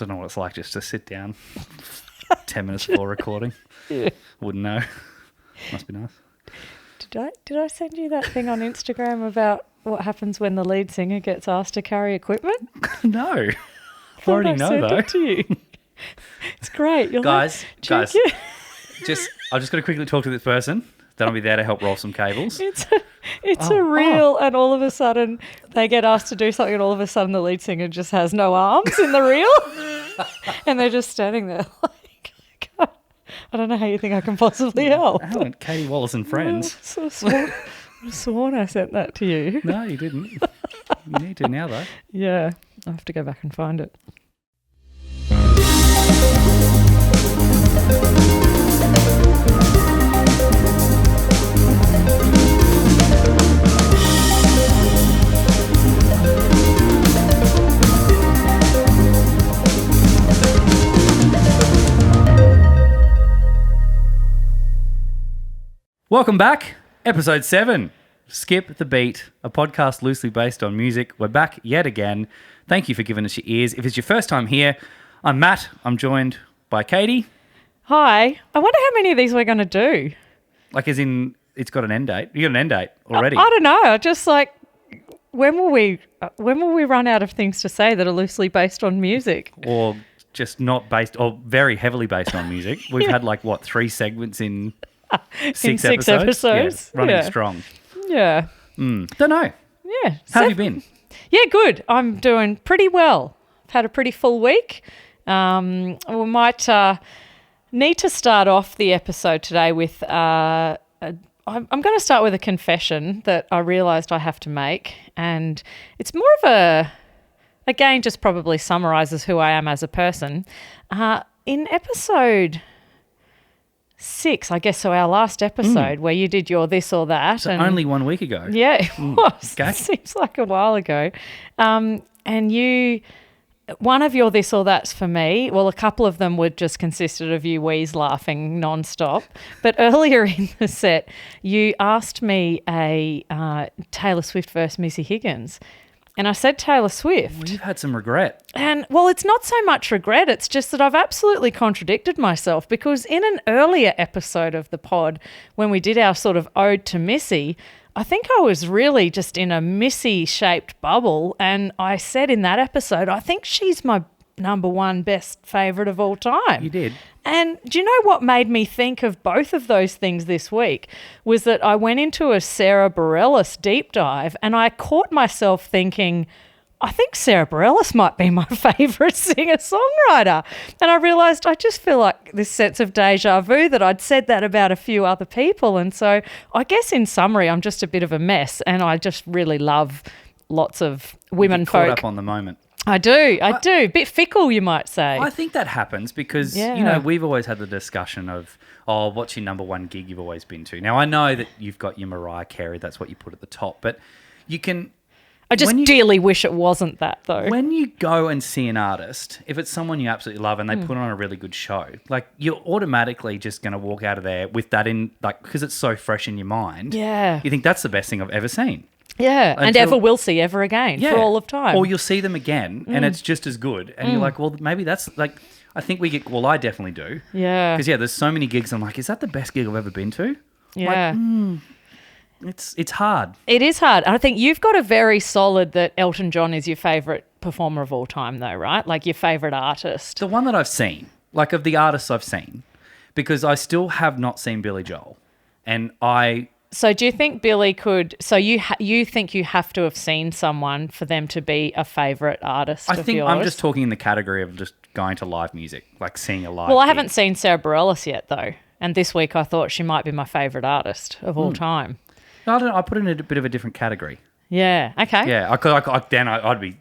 don't know what it's like just to sit down 10 minutes before recording. Yeah. Wouldn't know. Must be nice. Did I send you that thing on Instagram about what happens when the lead singer gets asked to carry equipment? No. I already know though. It to you. It's great. You're Guys, I'm just going to quickly talk to this person. Then I'll be there to help roll some cables. It's a reel, and all of a sudden they get asked to do something, and all of a sudden the lead singer just has no arms in the reel, and they're just standing there like, God, I don't know how you think I can possibly help. Alan, Katie Wallace and Friends. I sworn I sent that to you. No, you didn't. You need to now, though. Yeah, I have to go back and find it. Welcome back. Episode 7. Skip the Beat, a podcast loosely based on music. We're back yet again. Thank you for giving us your ears. If it's your first time here, I'm Matt. I'm joined by Katie. Hi. I wonder how many of these we're going to do. Like as in, it's got an end date. You got an end date already. I don't know. Just like, when will we run out of things to say that are loosely based on music? Or just not based, or very heavily based on music. We've had 3 segments in... Six episodes. Yeah, running strong. Yeah. Don't know. Yeah. How have you been? Yeah, good. I'm doing pretty well. I've had a pretty full week. We might need to start off the episode today with... I'm going to start with a confession that I realised I have to make. And it's more of a... Again, just probably summarises who I am as a person. In episode... 6, I guess, so our last episode where you did your this or that. So only 1 week ago. Yeah, it was. Okay. It seems like a while ago. And one of your this or that's for me, well, a couple of them would just consisted of you wheeze laughing nonstop. But earlier in the set, you asked me a Taylor Swift versus Missy Higgins. And I said Taylor Swift. Well, you've had some regret. And, well, it's not so much regret. It's just that I've absolutely contradicted myself because in an earlier episode of the pod, when we did our sort of ode to Missy, I think I was really just in a Missy-shaped bubble. And I said in that episode, I think she's my number one best favourite of all time. You did. And do you know what made me think of both of those things this week was that I went into a Sarah Bareilles deep dive and I caught myself thinking, I think Sarah Bareilles might be my favourite singer-songwriter. And I realised I just feel like this sense of deja vu that I'd said that about a few other people. And so I guess in summary, I'm just a bit of a mess and I just really love lots of women folk. Caught up on the moment. I do. A bit fickle, you might say. I think that happens because, we've always had the discussion of, what's your number one gig you've always been to? Now, I know that you've got your Mariah Carey, that's what you put at the top, but you can... I just dearly wish it wasn't that, though. When you go and see an artist, if it's someone you absolutely love and they put on a really good show, you're automatically just going to walk out of there with that in, because it's so fresh in your mind. Yeah. You think that's the best thing I've ever seen. Yeah, and ever will see ever again for all of time. Or you'll see them again and it's just as good. And you're like, well, maybe that's I think we get, well, I definitely do. Yeah. Because, there's so many gigs. I'm like, is that the best gig I've ever been to? Yeah. It's hard. It is hard. I think you've got a very solid that Elton John is your favourite performer of all time though, right? Like your favourite artist. The one that I've seen, of the artists I've seen, because I still have not seen Billy Joel. And So do you think Billy could... So you think you have to have seen someone for them to be a favourite artist of yours? I think I'm just talking in the category of just going to live music, like seeing a live Well, I gig. haven't seen Sarah Bareilles yet, though. And this week I thought she might be my favourite artist of all time. No, I don't know. I put it in a bit of a different category. Yeah, okay. Yeah, I'd be...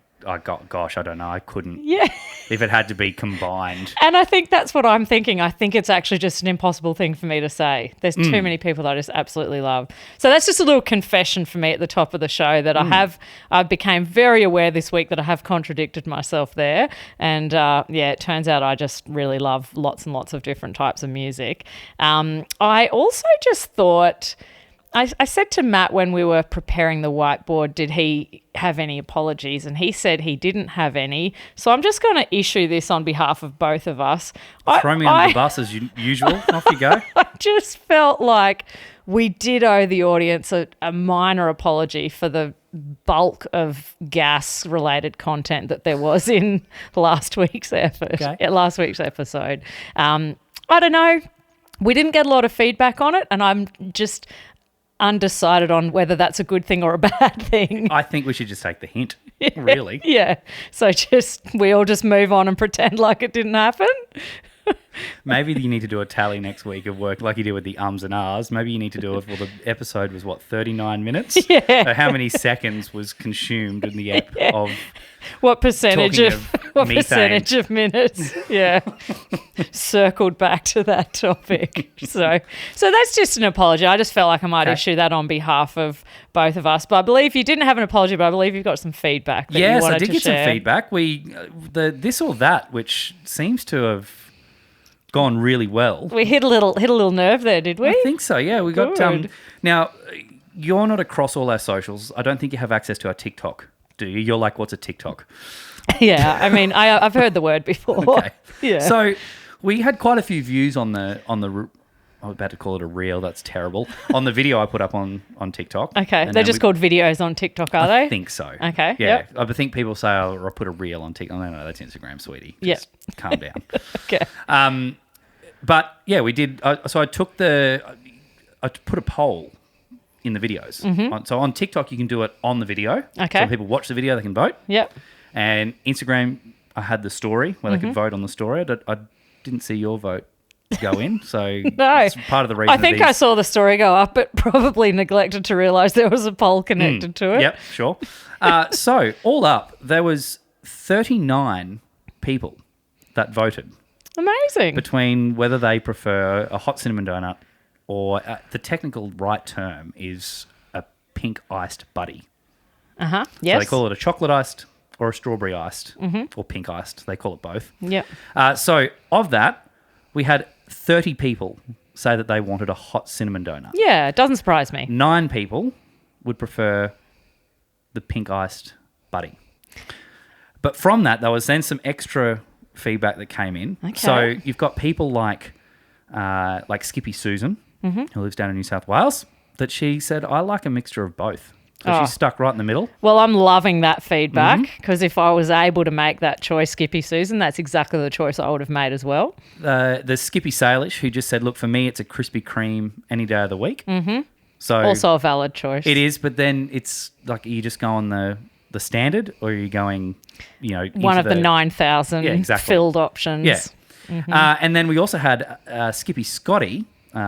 gosh, I don't know. I couldn't. Yeah. If it had to be combined. And I think that's what I'm thinking. I think it's actually just an impossible thing for me to say. There's too many people that I just absolutely love. So that's just a little confession for me at the top of the show that I became very aware this week that I have contradicted myself there. And it turns out I just really love lots and lots of different types of music. I also just thought I said to Matt when we were preparing the whiteboard, did he have any apologies? And he said he didn't have any. So I'm just going to issue this on behalf of both of us. Throw me under the bus as usual. Off you go. I just felt like we did owe the audience a minor apology for the bulk of gas-related content that there was in last week's episode. I don't know. We didn't get a lot of feedback on it, and I'm just undecided on whether that's a good thing or a bad thing. I think we should just take the hint, really. Yeah. So we all just move on and pretend like it didn't happen. Maybe you need to do a tally next week of work like you did with the ums and ahs. Maybe you need to do it. Well, the episode was, 39 minutes? Yeah. So how many seconds was consumed in the ep of what percentage methane? Percentage of minutes? Yeah. Circled back to that topic. So that's just an apology. I just felt like I might issue that on behalf of both of us. But I believe you didn't have an apology, but I believe you've got some feedback that you wanted to share. Yes, I did get some feedback. The this or that, which seems to have gone really well. We hit a little nerve there, did we? I think so. Yeah, we got Good. Now, you're not across all our socials. I don't think you have access to our TikTok, do you? You're like, what's a TikTok? Yeah, I mean, I've heard the word before. Okay. Yeah. So we had quite a few views on the. I was about to call it a reel. That's terrible. On the video I put up on TikTok. Okay, they're just called videos on TikTok, are they? I think so. Okay. Yeah, Yep. I think people say, "Oh, I put a reel on TikTok." No, that's Instagram, sweetie. Just calm down. Okay. But yeah, we did. So I put a poll in the videos. Mm-hmm. So on TikTok, you can do it on the video. Okay. So when people watch the video, they can vote. Yep. And Instagram, I had the story where they could vote on the story. I didn't see your vote go in, so No. it's part of the reason. I think I saw the story go up, but probably neglected to realise there was a poll connected to it. Yep, sure. So all up, there was 39 people that voted Amazing. between whether they prefer a hot cinnamon donut or the technical right term is a pink iced buddy. Yes. So they call it a chocolate iced or a strawberry iced or pink iced. They call it both. Yep. So of that, we had 30 people say that they wanted a hot cinnamon donut. Yeah, it doesn't surprise me. 9 people would prefer the pink iced buddy. But from that, there was then some extra feedback that came in. Okay. So you've got people like Skippy Susan, who lives down in New South Wales, that she said, I like a mixture of both. So she's stuck right in the middle. Well, I'm loving that feedback because if I was able to make that choice, Skippy Susan, that's exactly the choice I would have made as well. The Skippy Salish, who just said, look, for me, it's a Krispy Kreme any day of the week. Mm-hmm. So also a valid choice. It is, but then it's like you just go on the standard, or are you going, one of the 9,000 filled options. Yeah. And then we also had Skippy Scotty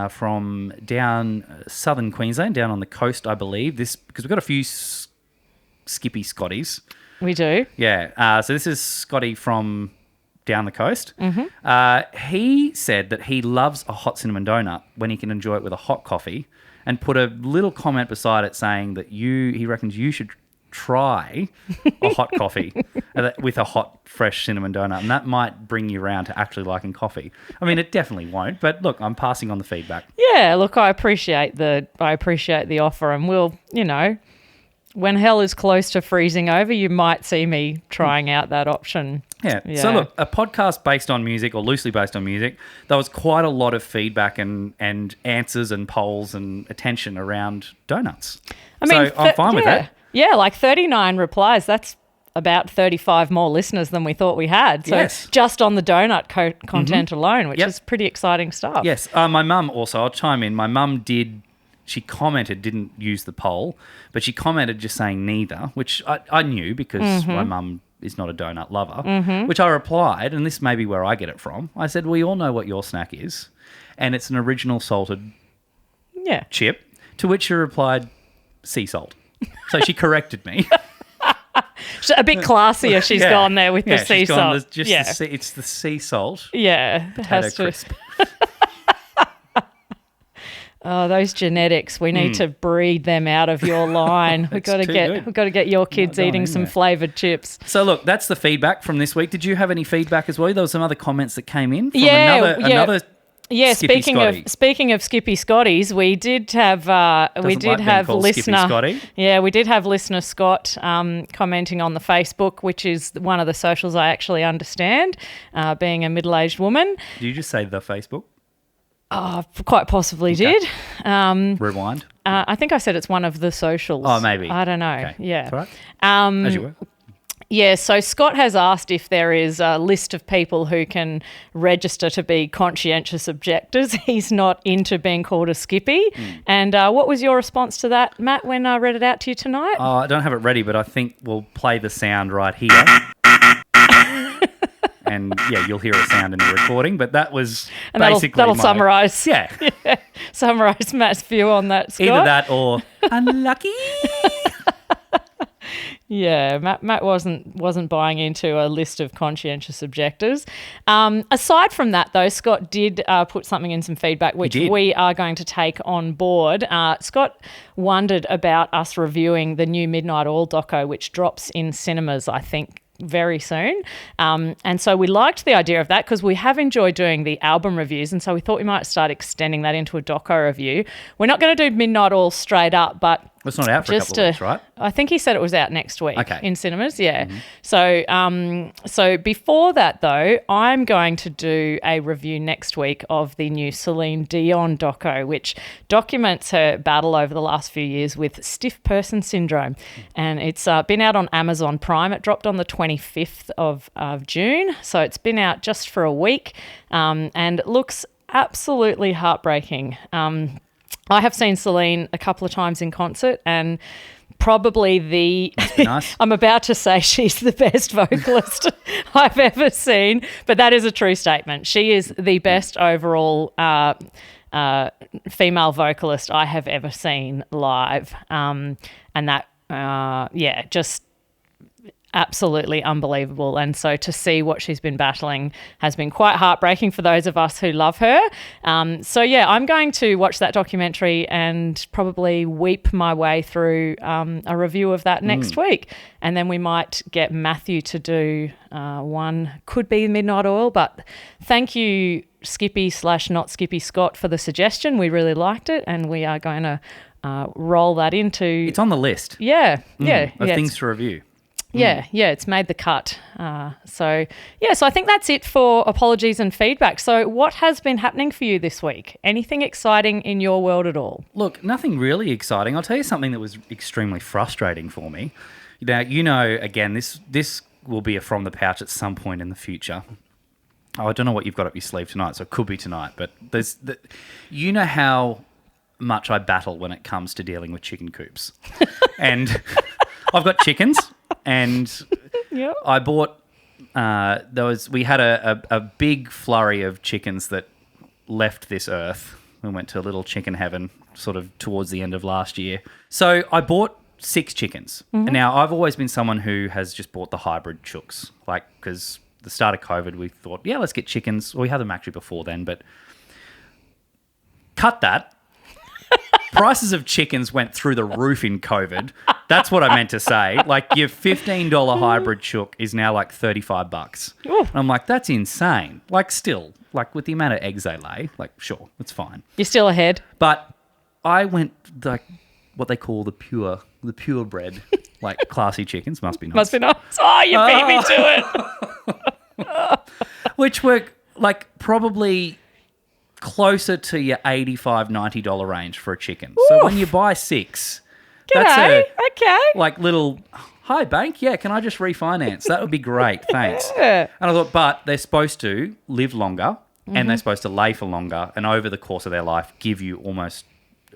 from down southern Queensland, down on the coast, I believe. This because we've got a few Skippy Scotties. We do. Yeah. So this is Scotty from down the coast. Mm-hmm. He said that he loves a hot cinnamon donut when he can enjoy it with a hot coffee, and put a little comment beside it saying that he reckons you should try a hot coffee with a hot, fresh cinnamon donut, and that might bring you around to actually liking coffee. I mean, it definitely won't, but look, I'm passing on the feedback. Yeah, look, I appreciate the offer, and we'll, when hell is close to freezing over, you might see me trying out that option. Yeah. So look, a podcast based on music or loosely based on music, there was quite a lot of feedback and answers and polls and attention around donuts. I mean, so I'm fine with that. Yeah, like 39 replies. That's about 35 more listeners than we thought we had. So just on the donut content alone, which is pretty exciting stuff. Yes. My mum also, I'll chime in. My mum she commented, didn't use the poll, but she commented just saying neither, which I knew because my mum is not a donut lover, which I replied, and this may be where I get it from. I said, we all know what your snack is, and it's an original salted chip, to which she replied, sea salt. So she corrected me. A bit classier she's gone there with the sea salt. It's the sea salt. Yeah. Potato crisp. Oh, those genetics. We need to breed them out of your line. We've got to get your kids eating some flavoured chips. So look, that's the feedback from this week. Did you have any feedback as well? There were some other comments that came in from Yeah, Skippy Scotty. speaking of Skippy Scotties, we did have Doesn't like being called Skippy listener Scotty. Yeah, we did have listener Scott commenting on the Facebook, which is one of the socials I actually understand, being a middle-aged woman. Did you just say the Facebook? Oh, quite possibly Okay. did. Rewind. I think I said it's one of the socials. Oh, maybe. I don't know. Okay. Yeah. That's all right. As you were. Yeah, so Scott has asked if there is a list of people who can register to be conscientious objectors. He's not into being called a Skippy. And what was your response to that, Matt, when I read it out to you tonight? I don't have it ready, but I think we'll play the sound right here. And, yeah, you'll hear a sound in the recording, but that was And basically that'll summarise. Yeah. Summarise Matt's view on that, Scott. Either that or unlucky. Yeah, Matt wasn't buying into a list of conscientious objectors. Aside from that, though, Scott did put something in some feedback, which we are going to take on board. Scott wondered about us reviewing the new Midnight Oil doco, which drops in cinemas, I think, very soon. And so we liked the idea of that because we have enjoyed doing the album reviews, and so we thought we might start extending that into a doco review. We're not going to do Midnight Oil straight up, but It's not out for a couple of weeks, right? I think he said it was out next week in cinemas, yeah. Mm-hmm. So before that, though, I'm going to do a review next week of the new Celine Dion doco, which documents her battle over the last few years with stiff person syndrome. And it's been out on Amazon Prime. It dropped on the 25th of June, so it's been out just for a week, and it looks absolutely heartbreaking. I have seen Celine a couple of times in concert, and probably nice. I'm about to say she's the best vocalist I've ever seen, but that is a true statement. She is the best overall female vocalist I have ever seen live, and that, just absolutely unbelievable. And so to see what she's been battling has been quite heartbreaking for those of us who love her. I'm going to watch that documentary and probably weep my way through a review of that next week. And then we might get Matthew to do one, could be Midnight Oil. But thank you, Skippy/not Skippy Scott, for the suggestion. We really liked it, and we are going to roll that into... It's on the list. Yeah. Of things to review. Yeah, it's made the cut. So I think that's it for apologies and feedback. So what has been happening for you this week? Anything exciting in your world at all? Look, nothing really exciting. I'll tell you something that was extremely frustrating for me. Now, again, this will be a From the Pouch at some point in the future. Oh, I don't know what you've got up your sleeve tonight, so it could be tonight. But you know how much I battle when it comes to dealing with chicken coops. And I've got chickens. And I bought, we had a big flurry of chickens that left this earth. We went to little chicken heaven sort of towards the end of last year. So I bought 6 chickens. And now I've always been someone who has just bought the hybrid chooks, because the start of COVID, we thought, let's get chickens. Well, we had them actually before then, but cut that. Prices of chickens went through the roof in COVID. That's what I meant to say. Your $15 hybrid chook is now $35. And I'm like, that's insane. Still, with the amount of eggs they lay, sure, it's fine. You're still ahead. But I went what they call the purebred, classy chickens. Must be nice. Must be nice. Oh, you beat me to it. Which were probably closer to your $85, $90 range for a chicken. Oof. So when you buy 6, okay. Little, hi bank, can I just refinance? That would be great, thanks. Yeah. And I thought, but they're supposed to live longer and they're supposed to lay for longer, and over the course of their life give you almost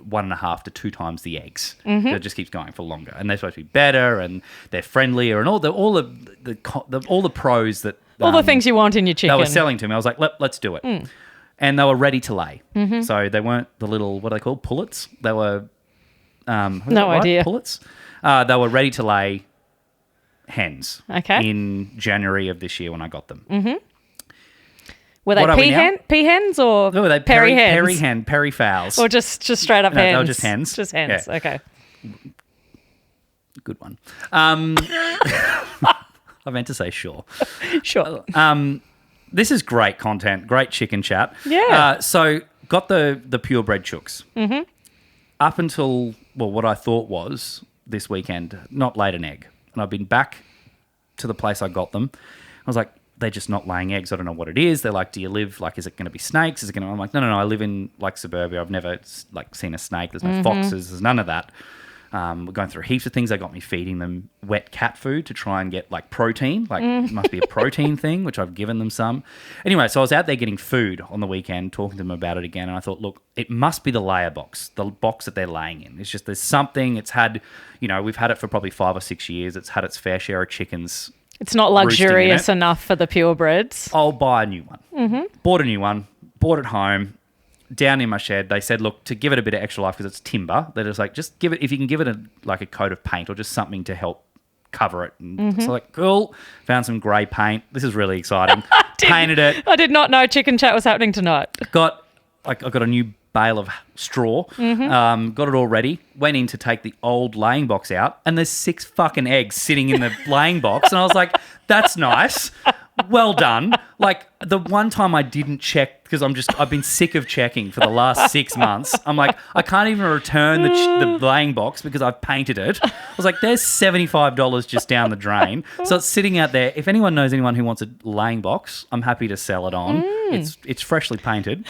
1.5 to 2 times the eggs. So it just keeps going for longer, and they're supposed to be better and they're friendlier and all the pros that all the things you want in your chicken. They were selling to me. I was like, let's do it. And they were ready to lay. So they weren't the little, what are they called, pullets? They were, no idea. Pullets? They were ready to lay hens in January of this year when I got them. Were they pea hens or were they peri hens? Peri fowls. Or just straight up hens? No, they were just hens. Just hens, yeah. Okay. Good one. I meant to say sure. Sure. This is great content, great chicken chat. Yeah. So got the purebred chooks. Mm-hmm. Up until, well, what I thought was this weekend, not laid an egg. And I've been back to the place I got them. I was like, they're just not laying eggs. I don't know what it is. They're like, do you live, like, is it going to be snakes? Is it going to, I'm like, no, I live in, like, suburbia. I've never, like, seen a snake. There's no foxes. There's none of that. We're going through heaps of things. They got me feeding them wet cat food to try and get, like, protein. Like, it must be a protein thing, which I've given them some. Anyway, so I was out there getting food on the weekend, talking to them about it again, and I thought, look, it must be the layer box, the box that they're laying in. It's just there's something. It's had, we've had it for probably 5 or 6 years. It's had its fair share of chickens. It's not luxurious enough for the purebreds. I'll buy a new one. Mm-hmm. Bought a new one, bought it home, down in my shed. They said, look, to give it a bit of extra life because it's timber, they're just like, just give it, if you can give it a coat of paint or just something to help cover it. And so like, cool, found some grey paint. This is really exciting. Painted it. I did not know Chicken Chat was happening tonight. I got a new bale of straw, got it all ready, went in to take the old laying box out, and there's 6 fucking eggs sitting in the laying box, and I was like, that's nice. Well done. Like, the one time I didn't check, because I've been sick of checking for the last 6 months. I'm like, I can't even return the laying box because I've painted it. I was like, there's $75 just down the drain. So it's sitting out there. If anyone knows anyone who wants a laying box, I'm happy to sell it on. It's freshly painted.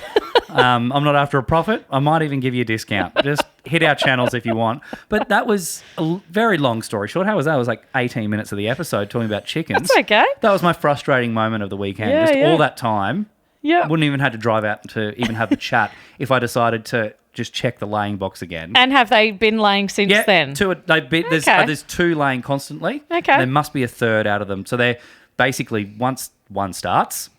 I'm not after a profit. I might even give you a discount. Just hit our channels if you want. But that was a very long story short. How was that? It was like 18 minutes of the episode talking about chickens. That's okay. That was my frustrating moment of the weekend. All that time. Yeah. Wouldn't even have to drive out to even have the chat if I decided to just check the laying box again. And have they been laying since then? There's 2 laying constantly. Okay. There must be a third out of them. So they're basically, once one starts,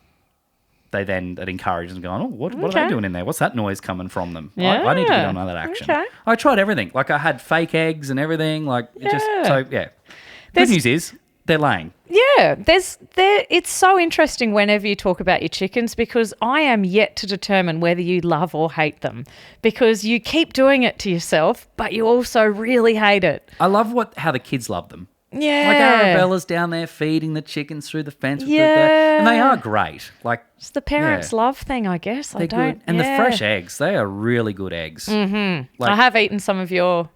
that encourages them going, oh, what are they doing in there? What's that noise coming from them? Yeah. I need to get on that action. Okay. I tried everything. Like, I had fake eggs and everything. Good news is they're laying. Yeah, it's so interesting whenever you talk about your chickens, because I am yet to determine whether you love or hate them, because you keep doing it to yourself, but you also really hate it. I love how the kids love them. Yeah. Like Arabella's down there feeding the chickens through the fence. And they are great. Like, it's the parents' love thing, I guess. They're good. And the fresh eggs, they are really good eggs. Mm-hmm. I have eaten some of your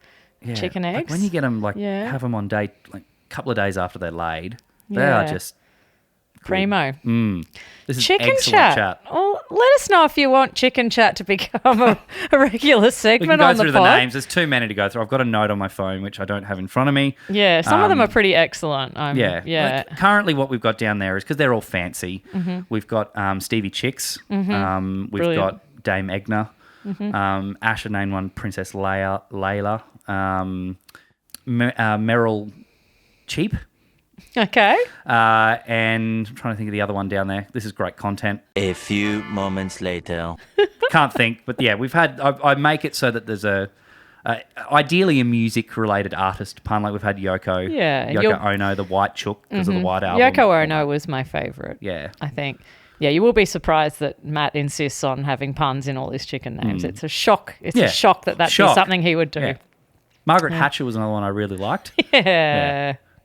chicken eggs. Like when you get them, have them on day, like a couple of days after they're laid, they are just primo. This is Chicken excellent chat. Well, let us know if you want Chicken Chat to become a regular segment on the pod. We can go through the names. There's too many to go through. I've got a note on my phone, which I don't have in front of me. Yeah, some of them are pretty excellent. Like, currently what we've got down there is, because they're all fancy, we've got Stevie Chicks. We've got Dame Egna. Asher named one Princess Layla. Meryl Cheap. Okay. And I'm trying to think of the other one down there. This is great content. A few moments later. Can't think, but yeah, we've had. I make it so that there's ideally a music-related artist pun. Like we've had Yoko. Yeah. Yoko Ono, the White Chook, because of the White Album. Yoko Ono was my favourite. Yeah. I think. Yeah, you will be surprised that Matt insists on having puns in all his chicken names. It's a shock. It's a shock that that's something he would do. Yeah. Margaret Hatcher was another one I really liked.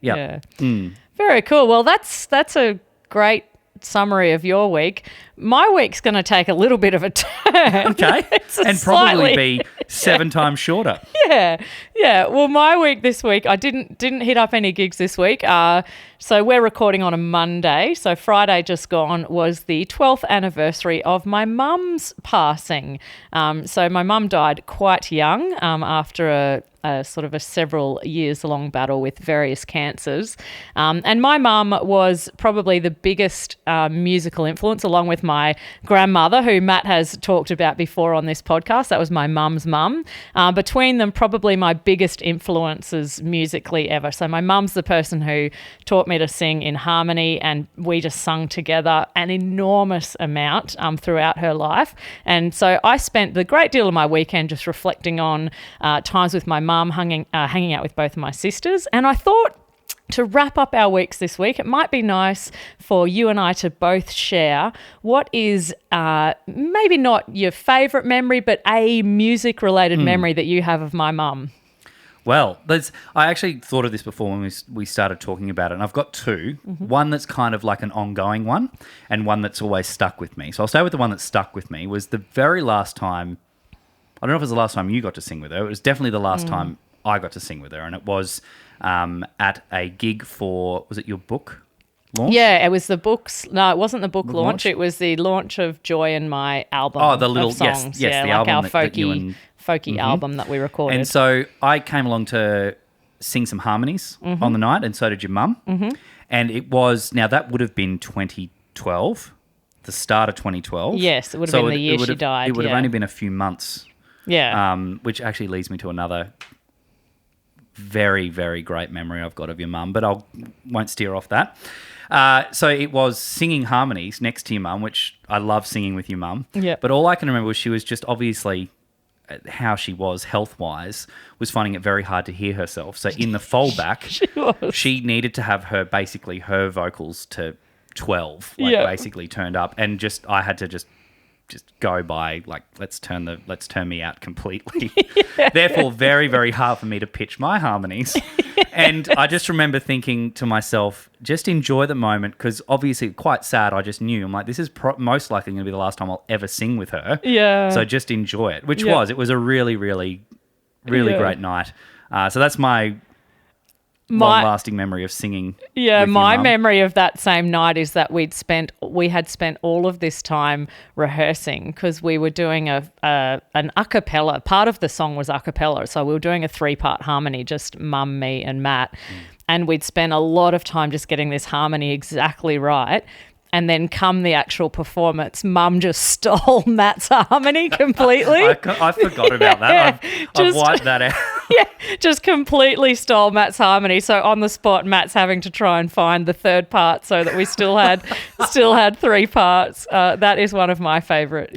Yeah. Very cool. Well, that's a great summary of your week. My week's going to take a little bit of a turn. Okay. And probably be 7 times shorter. Yeah. Well, my week this week, I didn't hit up any gigs this week. So we're recording on a Monday. So Friday just gone was the 12th anniversary of my mum's passing. So my mum died quite young after a sort of a several years long battle with various cancers. And my mum was probably the biggest musical influence, along with my grandmother, who Matt has talked about before on this podcast. That was my mum's mum. Between them, probably my biggest influences musically ever. So my mum's the person who taught me to sing in harmony, and we just sung together an enormous amount throughout her life. And so I spent the great deal of my weekend just reflecting on times with my mum, hanging out with both of my sisters. And I thought, to wrap up our weeks this week, it might be nice for you and I to both share what is maybe not your favourite memory, but a music-related memory that you have of my mum. Well, I actually thought of this before when we started talking about it, and I've got two. One that's kind of like an ongoing one, and one that's always stuck with me. So I'll stay with the one that stuck with me. Was the very last time, I don't know if it was the last time you got to sing with her. It was definitely the last time I got to sing with her, and it was at a gig for, was it your book launch? Yeah, it was the books. No, it wasn't the book launch. It was the launch of Joy and my album. Oh, the little of songs. yes, the like album our that you and folky album that we recorded. And so I came along to sing some harmonies on the night, and so did your mum. And it was, now that would have been 2012, the start of 2012. Yes, it would have been the year she died. It would have only been a few months. Yeah. Which actually leads me to another very, very great memory I've got of your mum, but I won't steer off that. So it was singing harmonies next to your mum, which I love singing with your mum. Yeah. But all I can remember was she was just obviously how she was health-wise was finding it very hard to hear herself. So in the fallback, she needed to have her vocals to 12, basically turned up, and I had to just go by like let's turn me out completely. Therefore, very, very hard for me to pitch my harmonies. And I just remember thinking to myself, just enjoy the moment, because obviously quite sad. I just knew, I'm like, this is most likely going to be the last time I'll ever sing with her. Yeah. So just enjoy it, which it was a really, really, really great night. So that's my long-lasting memory of singing. Yeah, with my your mum. memory of that same night is that we had spent all of this time rehearsing, because we were doing an a cappella. Part of the song was a cappella, so we were doing a 3-part harmony, just Mum, me, and Matt, and we'd spent a lot of time just getting this harmony exactly right. And then come the actual performance, Mum just stole Matt's harmony completely. I forgot about that. I've wiped that out. Yeah, just completely stole Matt's harmony. So on the spot, Matt's having to try and find the third part so that we still had 3 parts. That is one of my favorite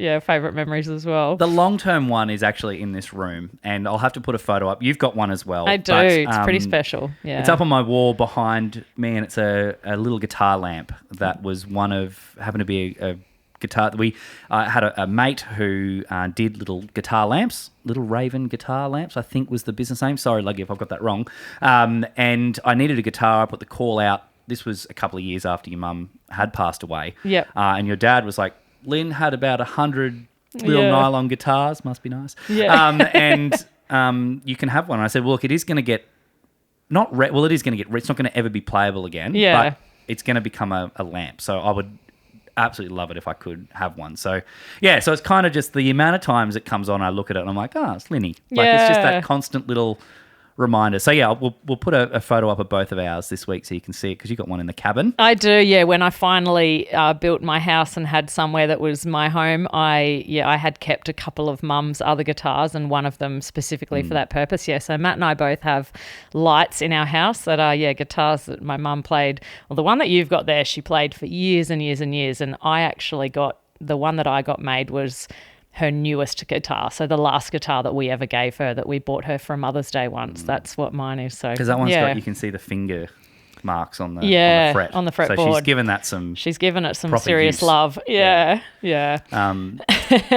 memories as well. The long-term one is actually in this room, and I'll have to put a photo up. You've got one as well. I do. But, it's pretty special. Yeah, it's up on my wall behind me, and it's a little guitar lamp that was happened to be a guitar. We had a mate who did little guitar lamps, Little Raven guitar lamps, I think was the business name. Sorry, Luggy, if I've got that wrong. And I needed a guitar. I put the call out. This was a couple of years after your mum had passed away. Yep. And your dad was like, Lynn had about 100 little nylon guitars. Must be nice. Yeah. And you can have one. And I said, well, look, it is going to get it's not going to ever be playable again. Yeah. But it's going to become a lamp. So I would absolutely love it if I could have one. So, yeah, so it's kind of just the amount of times it comes on, I look at it and I'm like, it's Linny. Like, it's just that constant little reminder. So, yeah, we'll put a photo up of both of ours this week so you can see it, because you got one in the cabin. I do, yeah. When I finally built my house and had somewhere that was my home, I had kept a couple of Mum's other guitars, and one of them specifically for that purpose. Yeah, so Matt and I both have lights in our house that are, guitars that my mum played. Well, the one that you've got there, she played for years and years and years, and I actually got, the one that I got made was her newest guitar. So the last guitar that we ever gave her, that we bought her for Mother's Day once. That's what mine is. So because that one's got, you can see the finger marks on the fret. On the fretboard. So she's given that some. She's given it some proper serious use. love. Yeah.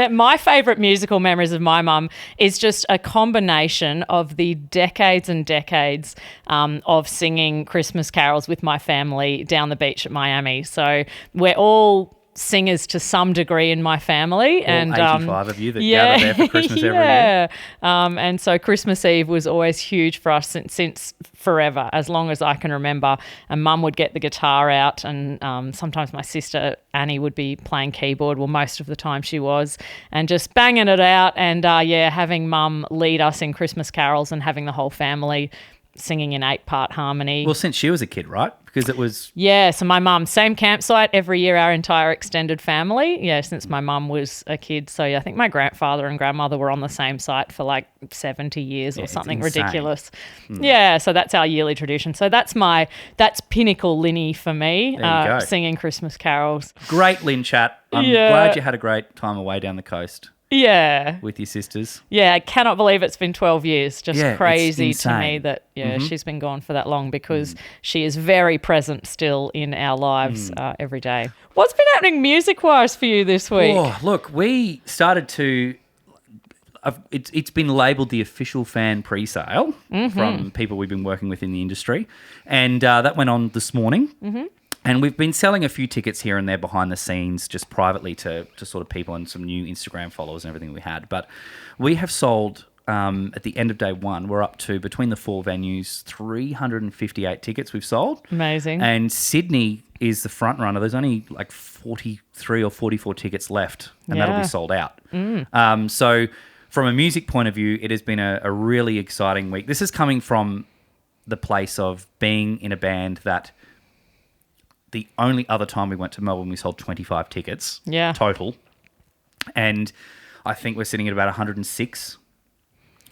My favourite musical memories of my mum is just a combination of the decades and decades of singing Christmas carols with my family down the beach at Miami. So we're all singers to some degree in my family, All and 85 of you that gather there for Christmas every year. And so Christmas Eve was always huge for us since forever, as long as I can remember. And Mum would get the guitar out, and sometimes my sister Annie would be playing keyboard. Well, most of the time she was, and just banging it out, and having Mum lead us in Christmas carols and having the whole family singing in 8-part harmony. Well, since she was a kid, right? Because it was... Yeah, so my mum, same campsite every year, our entire extended family. Yeah, since my mum was a kid. So I think my grandfather and grandmother were on the same site for like 70 years or something ridiculous. Yeah, so that's our yearly tradition. So that's pinnacle Linny for me, There you go. singing Christmas carols. Great Lynn chat. I'm glad you had a great time away down the coast. Yeah. With your sisters. Yeah, I cannot believe it's been 12 years. Just crazy it's to insane. me that, she's been gone for that long, because she is very present still in our lives every day. What's been happening music-wise for you this week? Oh, look, we started to... it's been labelled the official fan pre-sale from people we've been working with in the industry, and that went on this morning. And we've been selling a few tickets here and there behind the scenes, just privately to sort of people and some new Instagram followers and everything we had. But we have sold, at the end of day one, we're up to, between the 4 venues, 358 tickets we've sold. Amazing. And Sydney is the front runner. There's only like 43 or 44 tickets left, and that'll be sold out. So from a music point of view, it has been a really exciting week. This is coming from the place of being in a band that the only other time we went to Melbourne, we sold 25 tickets total. And I think we're sitting at about 106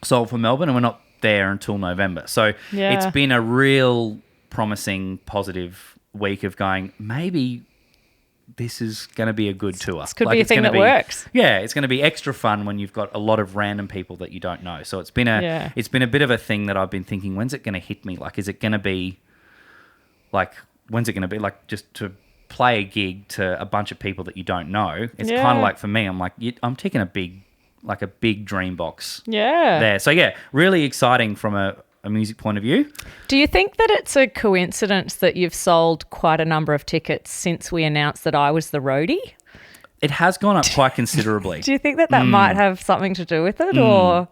sold for Melbourne, and we're not there until November. So it's been a real promising, positive week of going, maybe this is going to be a good tour. This could be a thing that works. Yeah, it's going to be extra fun when you've got a lot of random people that you don't know. So it's been a bit of a thing that I've been thinking, when's it going to hit me? Like, is it going to be like... When's it going to be? Like, just to play a gig to a bunch of people that you don't know. It's kind of like, for me, I'm like, I'm ticking a big dream box there. So, really exciting from a music point of view. Do you think that it's a coincidence that you've sold quite a number of tickets since we announced that I was the roadie? It has gone up quite considerably. Do you think that might have something to do with it, or...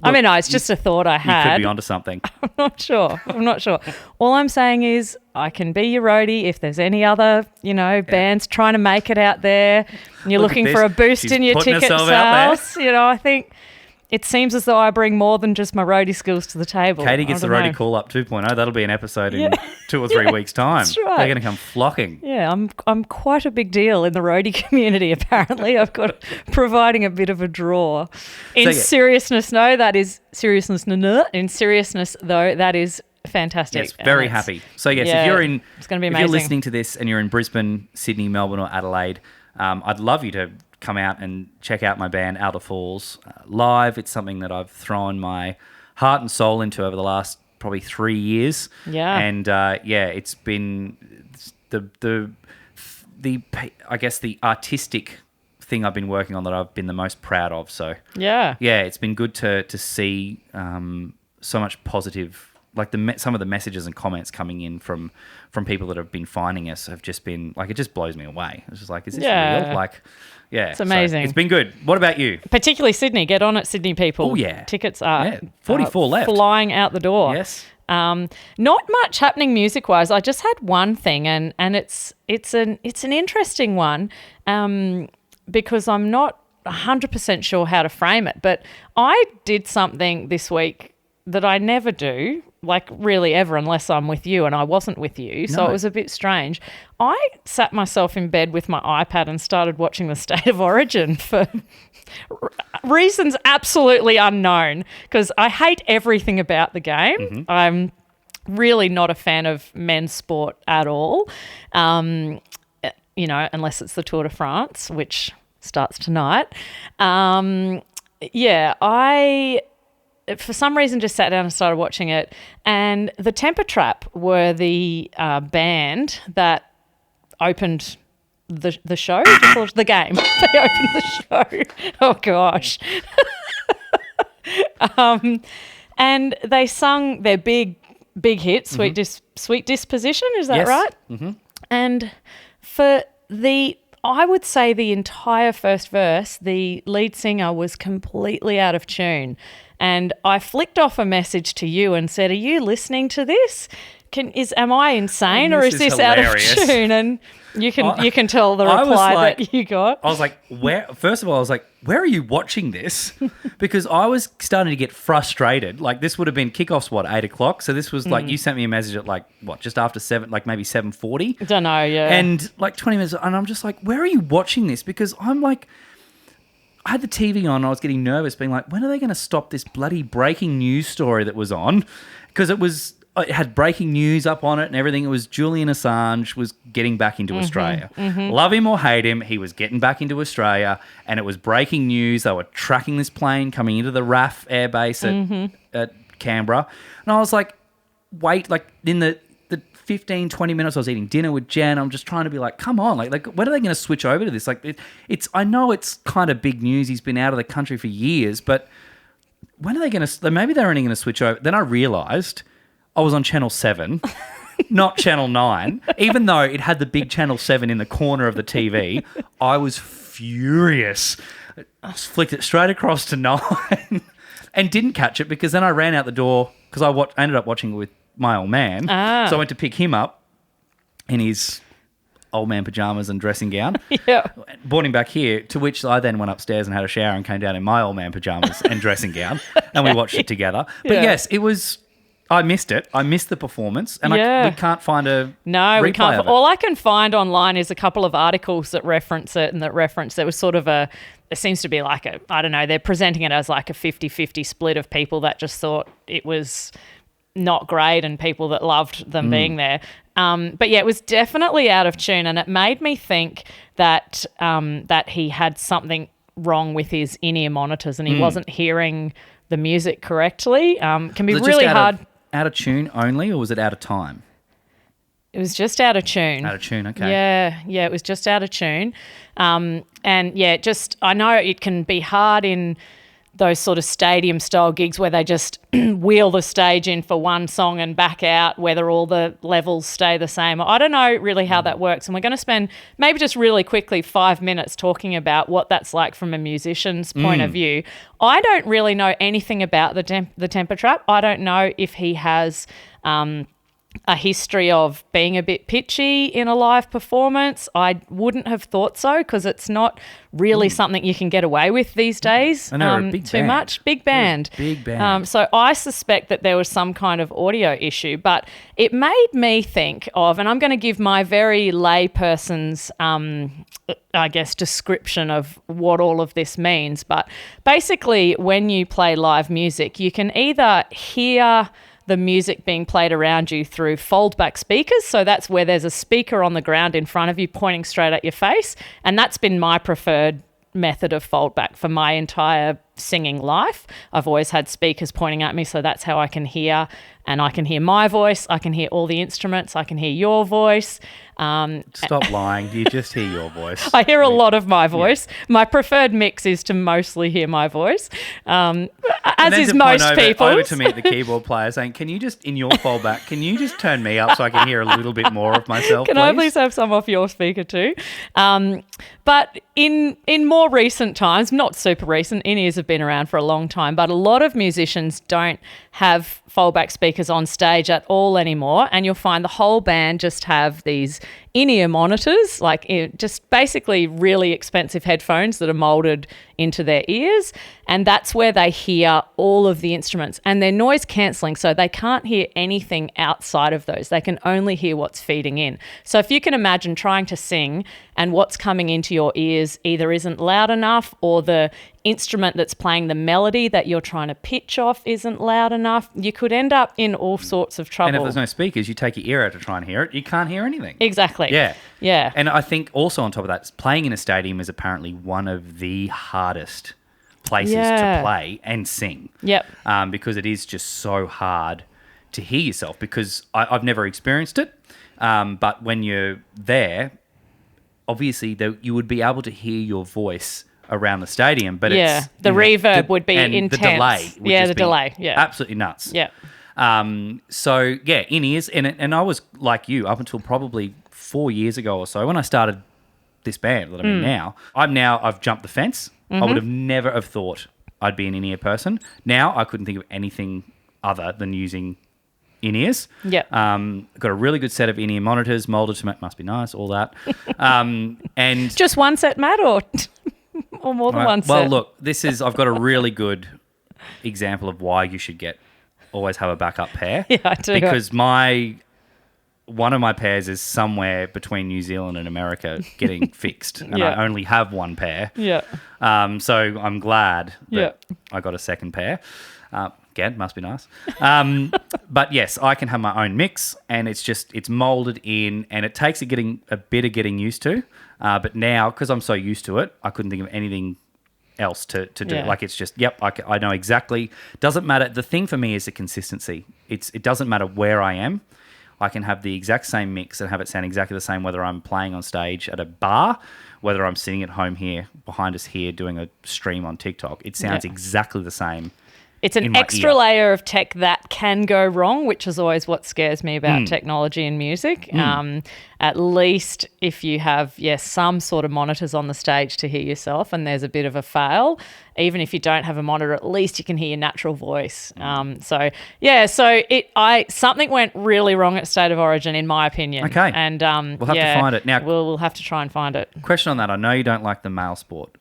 I mean, no, it's just a thought I had. You could be onto something. I'm not sure. All I'm saying is I can be your roadie if there's any other, bands trying to make it out there and you're looking for a boost in your ticket sales. I think it seems as though I bring more than just my roadie skills to the table. Katie gets the roadie call-up 2.0. That'll be an episode in 2 or 3 weeks' time. That's right. They're going to come flocking. Yeah, I'm quite a big deal in the roadie community, apparently. I've got providing a bit of a draw. In seriousness, though, that is fantastic. Yes, very happy. So, yes, if you're in... It's going to be amazing. If you're listening to this and you're in Brisbane, Sydney, Melbourne or Adelaide, I'd love you to come out and check out my band Outer Falls live. It's something that I've thrown my heart and soul into over the last probably 3 years. Yeah. And it's been the I guess the artistic thing I've been working on that I've been the most proud of. So it's been good to see so much positive. Like some of the messages and comments coming in from people that have been finding us have just been like, it just blows me away. It's just like, is this real? Like, it's amazing. So it's been good. What about you? Particularly Sydney. Get on it, Sydney people. Oh yeah, tickets are 44 left, flying out the door. Yes. Not much happening music wise. I just had one thing, and it's an interesting one, because I'm not 100% sure how to frame it. But I did something this week that I never do, like really ever, unless I'm with you, and I wasn't with you. So it was a bit strange. I sat myself in bed with my iPad and started watching The State of Origin for reasons absolutely unknown, because I hate everything about the game. Mm-hmm. I'm really not a fan of men's sport at all, unless it's the Tour de France, which starts tonight. I... for some reason just sat down and started watching it, and the Temper Trap were the band that opened the show, the game. They opened the show. Oh gosh. And they sung their big hit, Sweet Disposition, is that right? Mm-hmm. And for I would say the entire first verse, the lead singer was completely out of tune. And I flicked off a message to you and said, "Are you listening to this? Am I insane, or is this out of tune?" And you can tell the reply that you got. I was like, First of all, I was like, where are you watching this? Because I was starting to get frustrated. Like, this would have been kickoffs 8:00. So this was like, you sent me a message at just after 7, like maybe 7:40. I don't know, yeah. And like 20 minutes, and I'm just like, where are you watching this? Because I'm like, I had the TV on and I was getting nervous, being like, when are they going to stop this bloody breaking news story that was on? Because it had breaking news up on it and everything. It was Julian Assange was getting back into Australia. Mm-hmm. Love him or hate him, he was getting back into Australia, and it was breaking news. They were tracking this plane coming into the RAF airbase at Canberra. And I was like, wait, like in the 15, 20 minutes. I was eating dinner with Jen. I'm just trying to be like, come on. Like when are they going to switch over to this? Like, it's. I know it's kind of big news. He's been out of the country for years, but when are they going to... Maybe they're only going to switch over. Then I realised I was on Channel 7, not Channel 9. Even though it had the big Channel 7 in the corner of the TV, I was furious. I just flicked it straight across to 9 and didn't catch it because then I ran out the door because I ended up watching it with my old man. So I went to pick him up in his old man pajamas and dressing gown. Yeah. Brought him back here, to which I then went upstairs and had a shower and came down in my old man pajamas and dressing gown, and we watched it together. But yes, it was... I missed it. I missed the performance, and we can't find a we can't. of it. All I can find online is a couple of articles that reference it, and there was sort of it seems to be like I don't know, they're presenting it as like a 50-50 split of people that just thought it was not great and people that loved them being there. But yeah, it was definitely out of tune, and it made me think that that he had something wrong with his in-ear monitors and he wasn't hearing the music correctly. Can be really hard. Out of tune only, or was it out of time? It was just out of tune. Out of tune, okay. Yeah, it was just out of tune. And yeah, I know it can be hard in those sort of stadium style gigs where they just wheel the stage in for one song and back out, whether all the levels stay the same. I don't know really how that works. And we're going to spend maybe just really quickly 5 minutes talking about what that's like from a musician's point of view. I don't really know anything about the temper trap. I don't know if he has a history of being a bit pitchy in a live performance. I wouldn't have thought so because it's not really something you can get away with these days. I know, a big too band. much. Big band. Big band. So I suspect that there was some kind of audio issue, but it made me think of, and I'm going to give my very layperson's, I guess, description of what all of this means. But basically, when you play live music, you can either hear the music being played around you through fold-back speakers. So that's where there's a speaker on the ground in front of you pointing straight at your face. And that's been my preferred method of fold-back for my entire singing life. I've always had speakers pointing at me, so that's how I can hear. And I can hear my voice. I can hear all the instruments. I can hear your voice. Stop lying. You just hear your voice. I hear a lot of my voice. Yeah. My preferred mix is to mostly hear my voice, as is most people. Over to me at the keyboard player saying, can you just, in your foldback, can you just turn me up so I can hear a little bit more of myself, Can I please have some off your speaker too? But in more recent times, not super recent, in-ears have been around for a long time, but a lot of musicians don't have foldback speakers on stage at all anymore, and you'll find the whole band just have these in-ear monitors, like just basically really expensive headphones that are molded into their ears, and that's where they hear all of the instruments, and they're noise cancelling, so they can't hear anything outside of those. They can only hear what's feeding in. So if you can imagine trying to sing and what's coming into your ears either isn't loud enough, or the instrument that's playing the melody that you're trying to pitch off isn't loud enough, you could end up in all sorts of trouble. And if there's no speakers, you take your ear out to try and hear it, you can't hear anything. Exactly. Yeah. And I think also on top of that, playing in a stadium is apparently one of the hardest places to play and sing. Yep. Because it is just so hard to hear yourself, because I've never experienced it. But when you're there, obviously you would be able to hear your voice around the stadium, but it's the reverb would be intense. The delay would the delay, absolutely nuts. Yeah. So yeah, in-ears, and I was like you up until probably 4 years ago or so when I started this band that I'm in now. I've jumped the fence. I would have never have thought I'd be an in-ear person. Now I couldn't think of anything other than using in-ears. Yeah. Got a really good set of in-ear monitors, molded to must be nice, all that. And just one set, Matt, or more than one set? Well, look, I've got a really good example of why you should always have a backup pair. Yeah, I do. Because one of my pairs is somewhere between New Zealand and America getting fixed, and I only have one pair. Yeah. So I'm glad that I got a second pair. Again, must be nice. But yes, I can have my own mix, and it's molded in, and it takes a bit of getting used to. But now, because I'm so used to it, I couldn't think of anything else to do. Like, it's just, I know exactly. Doesn't matter. The thing for me is the consistency. It doesn't matter where I am. I can have the exact same mix and have it sound exactly the same whether I'm playing on stage at a bar, whether I'm sitting at home here, behind us here, doing a stream on TikTok. It sounds exactly the same. It's an extra layer of tech that can go wrong, which is always what scares me about technology and music. At least if you have, some sort of monitors on the stage to hear yourself and there's a bit of a fail, even if you don't have a monitor, at least you can hear your natural voice. Something went really wrong at State of Origin, in my opinion. Okay. And we'll have to find it. Now, we'll have to try and find it. Question on that. I know you don't like the male sport.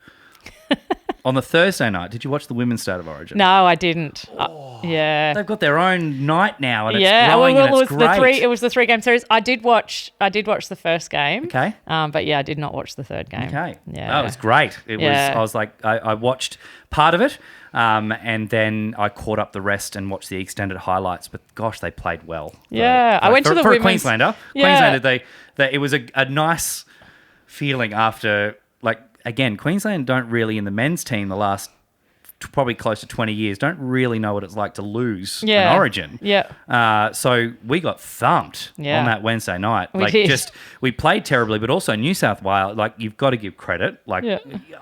On the Thursday night, did you watch the women's State of Origin? No, I didn't. They've got their own night now, and it's growing, well, and it's great. It was the 3-game series. I did watch the first game. Okay. But I did not watch the third game. Okay. Yeah. Oh, it was great. It was. I was like, I watched part of it, and then I caught up the rest and watched the extended highlights. But gosh, they played well. Yeah, I went to the for women's. A Queenslander. Yeah. Queenslander, it was a nice feeling after, like, again, Queensland don't really, in the men's team the last probably close to 20 years, don't really know what it's like to lose an Origin. Yeah. So we got thumped on that Wednesday night. We did. We played terribly, but also New South Wales, like, you've got to give credit. Like,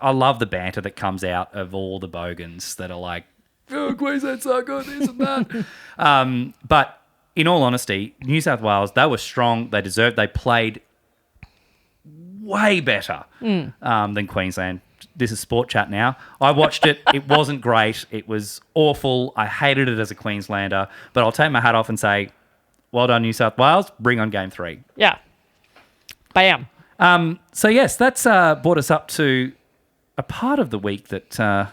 I love the banter that comes out of all the bogans that are like, oh, Queensland's so good, this and that. But in all honesty, New South Wales, they were strong. They played way better than Queensland. This is sport chat now. I watched it. It wasn't great. It was awful. I hated it as a Queenslander. But I'll take my hat off and say, well done, New South Wales. Bring on game 3. Yeah. Bam. So, yes, that's brought us up to a part of the week that I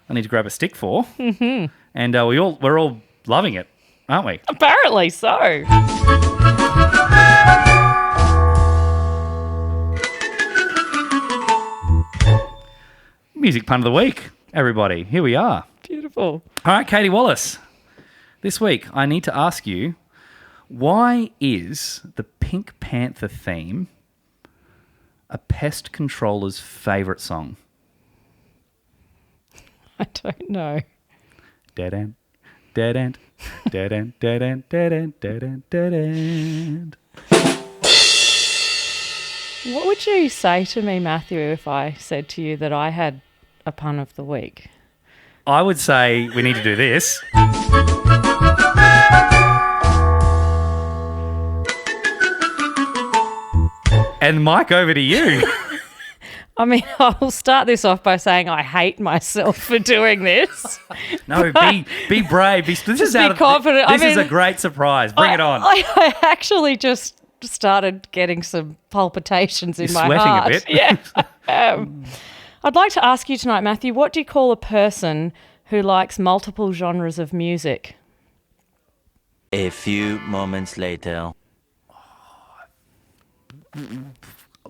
need to grab a stick for. Mm-hmm. And we're all loving it, aren't we? Apparently so. Music pun of the week, everybody. Here we are. Beautiful. All right, Katie Wallace. This week, I need to ask you, why is the Pink Panther theme a pest controller's favourite song? I don't know. Dead end, dead end, dead end, dead end, dead end, dead end, dead end. What would you say to me, Matthew, if I said to you that I had a pun of the week? I would say we need to do this. And Mike, over to you. I mean, I'll start this off by saying I hate myself for doing this. No, be brave. This is confident. This is a great surprise. Bring it on. I actually just started getting some palpitations in my sweating heart. a bit. Yeah. I'd like to ask you tonight, Matthew, what do you call a person who likes multiple genres of music? A few moments later.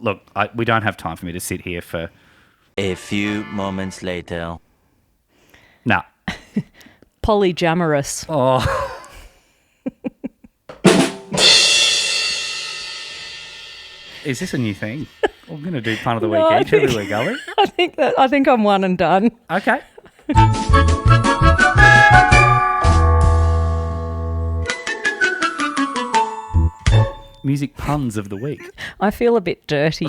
Look, we don't have time for me to sit here for... A few moments later. No. Polyamorous. Oh. Is this a new thing? We're going to do pun of the week each every week, are we? I think I'm one and done. Okay. Music puns of the week. I feel a bit dirty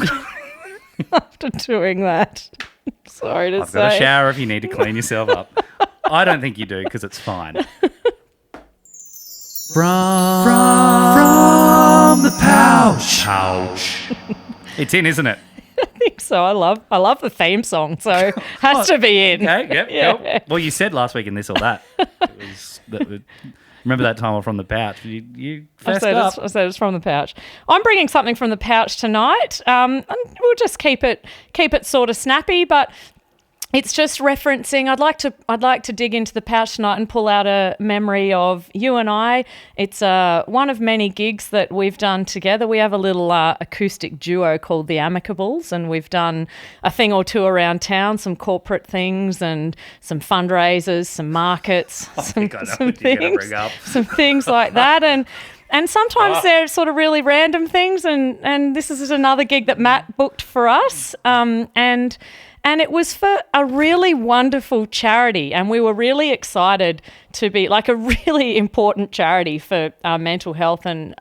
after doing that. Sorry to say. I've got a shower if you need to clean yourself up. I don't think you do because it's fine. From the pouch. It's in, isn't it? I think so. I love the theme song, so has to be in. Okay, yep, Yeah. cool. Well, you said last week in this or that. Remember that time from the pouch? You I fessed up. said it's from the pouch. I'm bringing something from the pouch tonight. And we'll just keep it sort of snappy, but it's just referencing. I'd like to dig into the pouch tonight and pull out a memory of you and I. It's one of many gigs that we've done together. We have a little acoustic duo called the Amicables, and we've done a thing or two around town, some corporate things and some fundraisers, some markets, some things like that. And sometimes they're sort of really random things, and this is another gig that Matt booked for us, and it was for a really wonderful charity, and we were really excited to be like a really important charity for mental health and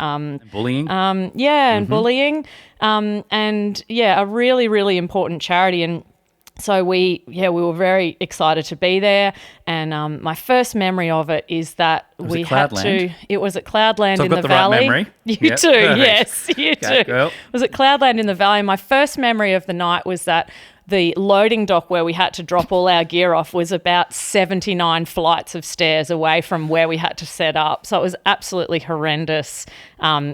bullying. and bullying, a really, really important charity. And so we were very excited to be there, and my first memory of it is that we had to. It was at Cloudland So in I've got the the right valley. memory. You Yep, too, perfect. yes, you Okay, too. well. It was at Cloudland in the valley. My first memory of the night was that the loading dock where we had to drop all our gear off was about 79 flights of stairs away from where we had to set up. So it was absolutely horrendous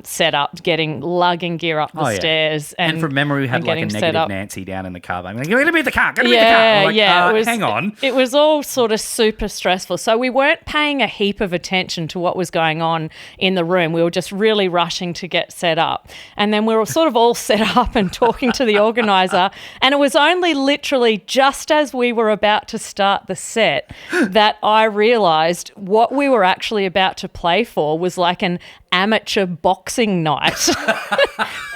setup, lugging gear up the stairs. And from memory, we had like a getting set negative up. Nancy down in the car. Like, get rid of the car. Get rid of the car. We're like, it was, hang on. It was all sort of super stressful. So we weren't paying a heap of attention to what was going on in the room. We were just really rushing to get set up. And then we were sort of all set up and talking to the organiser. And it was only literally just as we were about to start the set that I realised what we were actually about to play for was like an amateur boxing night.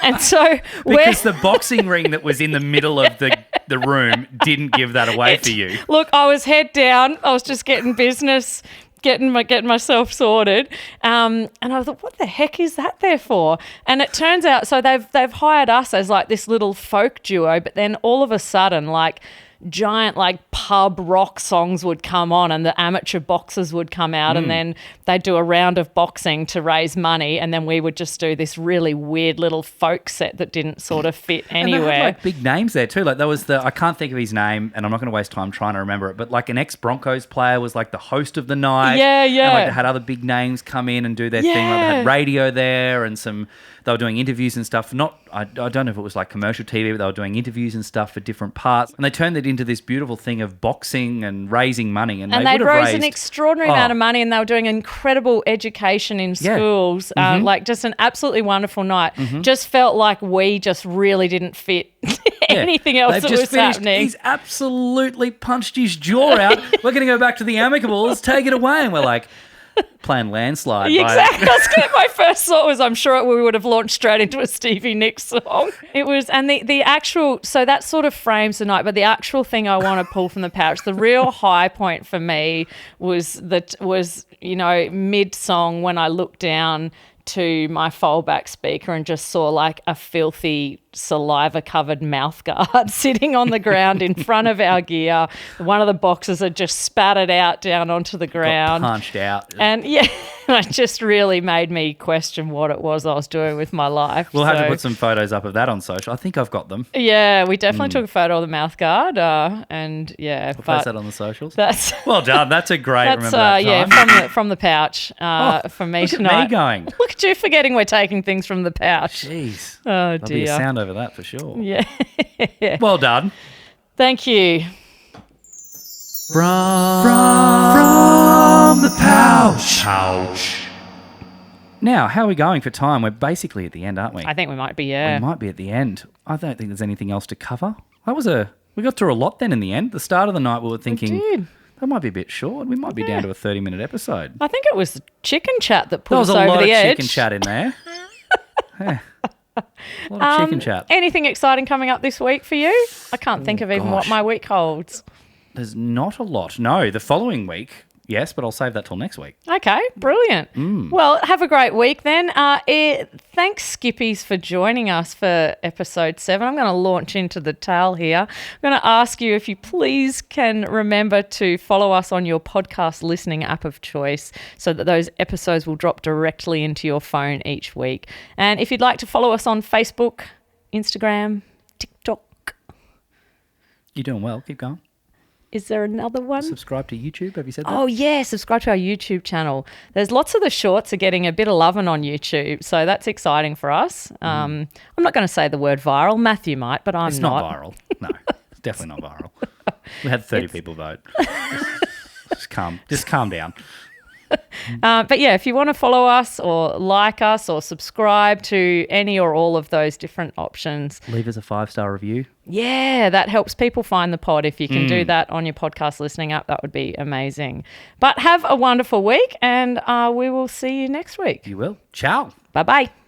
And so because the boxing ring that was in the middle of the room didn't give that away for you. Look, I was head down. I was just getting business, getting myself sorted. And I thought, what the heck is that there for? And it turns out, so they've hired us as like this little folk duo, but then all of a sudden, like giant like pub rock songs would come on and the amateur boxers would come out and then they'd do a round of boxing to raise money, and then we would just do this really weird little folk set that didn't sort of fit anywhere. And they had like big names there too. Like there was I can't think of his name and I'm not going to waste time trying to remember it, but like an ex-Broncos player was like the host of the night. Yeah. And like they had other big names come in and do their thing. Like they had radio there and they were doing interviews and stuff. I don't know if it was like commercial TV, but they were doing interviews and stuff for different parts. And they turned it into this beautiful thing of boxing and raising money. And they'd raised an extraordinary amount of money, and they were doing incredible education in schools. Like just an absolutely wonderful night. Just felt like we just really didn't fit anything else that was happening. He's absolutely punched his jaw out. We're going to go back to the amicables. Take it away. And we're like, playing Landslide. Exactly. My first thought was, I'm sure we would have launched straight into a Stevie Nicks song. It was, and the actual, so that sort of frames the night, but the actual thing I want to pull from the pouch, the real high point for me was mid-song when I looked down to my foldback speaker and just saw like a filthy saliva-covered mouth guard sitting on the ground in front of our gear. One of the boxes had just spat it out down onto the ground. Got punched out. And it just really made me question what it was I was doing with my life. We'll have to put some photos up of that on social. I think I've got them. Yeah, we definitely took a photo of the mouth guard. We'll post that on the socials. That's well done. That's a great remember that time. from the pouch for me look tonight. At me going. Look at you forgetting we're taking things from the pouch. Jeez. Oh, There'll be a dear. sound over that for sure. Yeah. Well done. Thank you. From the pouch. Now, how are we going for time? We're basically at the end, aren't we? I think we might be, yeah. We might be at the end. I don't think there's anything else to cover. We got through a lot then in the end. The start of the night we were thinking, that might be a bit short. We might be down to a 30-minute episode. I think it was the chicken chat that put There us was over a lot the of edge. chicken chat in there. Yeah. A lot of chicken chat. Anything exciting coming up this week for you? I can't think of even what my week holds. There's not a lot. No, the following week, yes, but I'll save that till next week. Okay, brilliant. Well, have a great week then. Thanks, Skippies, for joining us for episode 7. I'm going to launch into the tale here. I'm going to ask you if you please can remember to follow us on your podcast listening app of choice so that those episodes will drop directly into your phone each week. And if you'd like to follow us on Facebook, Instagram, TikTok. You're doing well. Keep going. Is there another one? Subscribe to YouTube. Have you said that? Oh, yeah. Subscribe to our YouTube channel. There's lots of the shorts are getting a bit of loving on YouTube, so that's exciting for us. I'm not going to say the word viral. Matthew might, but I'm it's not viral. No, it's definitely not viral. We had 30 people vote. Just calm down. But yeah, if you want to follow us or like us or subscribe to any or all of those different options, Leave us a 5-star review. yeah, that helps people find the pod. If you can do that on your podcast listening app, that would be amazing. But have a wonderful week, and we will see you next week. You will. Ciao. Bye-bye.